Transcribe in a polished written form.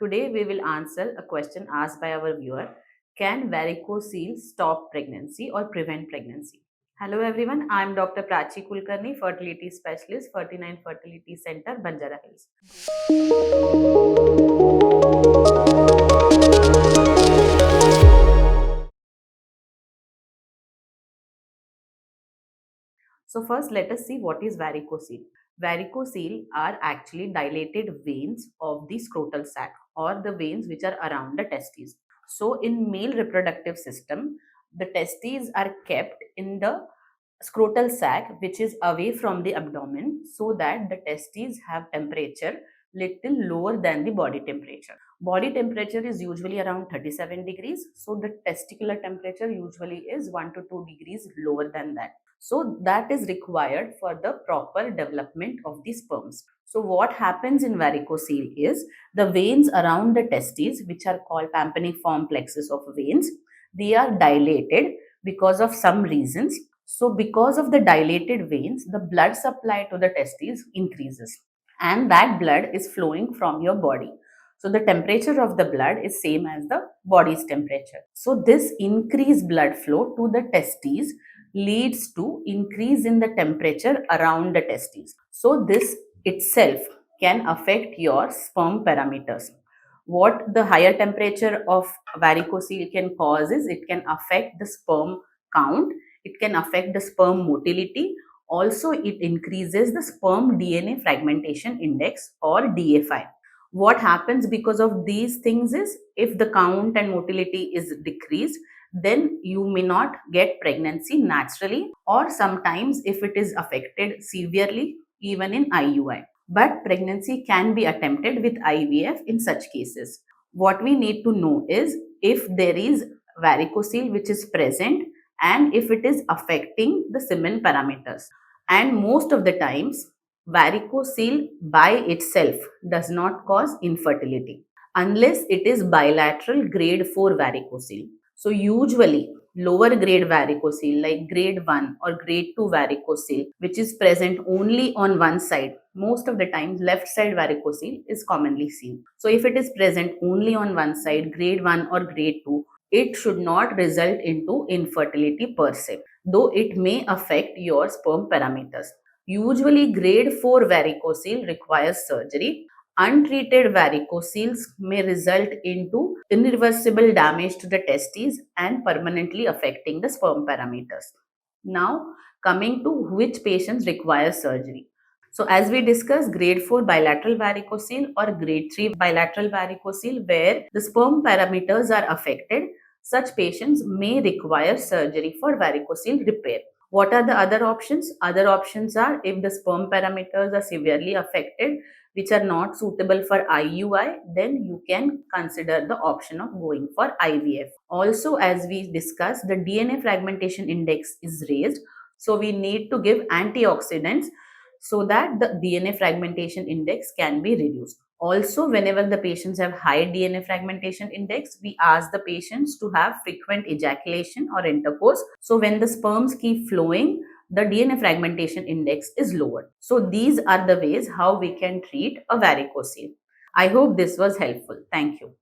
Today we will answer a question asked by our viewer. Can varicocele stop pregnancy or prevent pregnancy? Hello everyone, I am Dr. Prachi Kulkarni, fertility specialist, 49 Fertility Center, Banjara Hills. So first let us see what is varicocele. Varicocele are actually dilated veins of the scrotal sac or the veins which are around the testes. So in male reproductive system, the testes are kept in the scrotal sac which is away from the abdomen so that the testes have temperature little lower than the body temperature. Body temperature is usually around 37 degrees. So the testicular temperature usually is 1 to 2 degrees lower than that. So that is required for the proper development of the sperms. So what happens in varicocele is the veins around the testes, which are called pampaniform plexus of veins, they are dilated because of some reasons. So because of the dilated veins, the blood supply to the testes increases and that blood is flowing from your body. So the temperature of the blood is same as the body's temperature. So this increased blood flow to the testes leads to increase in the temperature around the testes. So this itself can affect your sperm parameters. What the higher temperature of varicocele can cause is it can affect the sperm count, it can affect the sperm motility. Also, it increases the sperm DNA fragmentation index or DFI. What happens because of these things is if the count and motility is decreased, then you may not get pregnancy naturally, or sometimes if it is affected severely, even in IUI. But pregnancy can be attempted with IVF in such cases. What we need to know is if there is varicocele which is present and if it is affecting the semen parameters. And most of the times, varicocele by itself does not cause infertility unless it is bilateral grade 4 varicocele. So usually lower grade varicocele like grade 1 or grade 2 varicocele which is present only on one side, most of the times left side varicocele is commonly seen. So if it is present only on one side, grade 1 or grade 2, it should not result into infertility per se, though it may affect your sperm parameters. Usually grade 4 varicocele requires surgery. Untreated varicoceles may result into irreversible damage to the testes and permanently affecting the sperm parameters. Now coming to which patients require surgery. So as we discussed, grade 4 bilateral varicocele or grade 3 bilateral varicocele where the sperm parameters are affected, such patients may require surgery for varicocele repair. What are the other options? Other options are if the sperm parameters are severely affected, which are not suitable for IUI, then you can consider the option of going for IVF. Also, as we discussed, the DNA fragmentation index is raised. So we need to give antioxidants so that the DNA fragmentation index can be reduced. Also, whenever the patients have high DNA fragmentation index, we ask the patients to have frequent ejaculation or intercourse. So when the sperms keep flowing, the DNA fragmentation index is lowered. So these are the ways how we can treat a varicocele. I hope this was helpful. Thank you.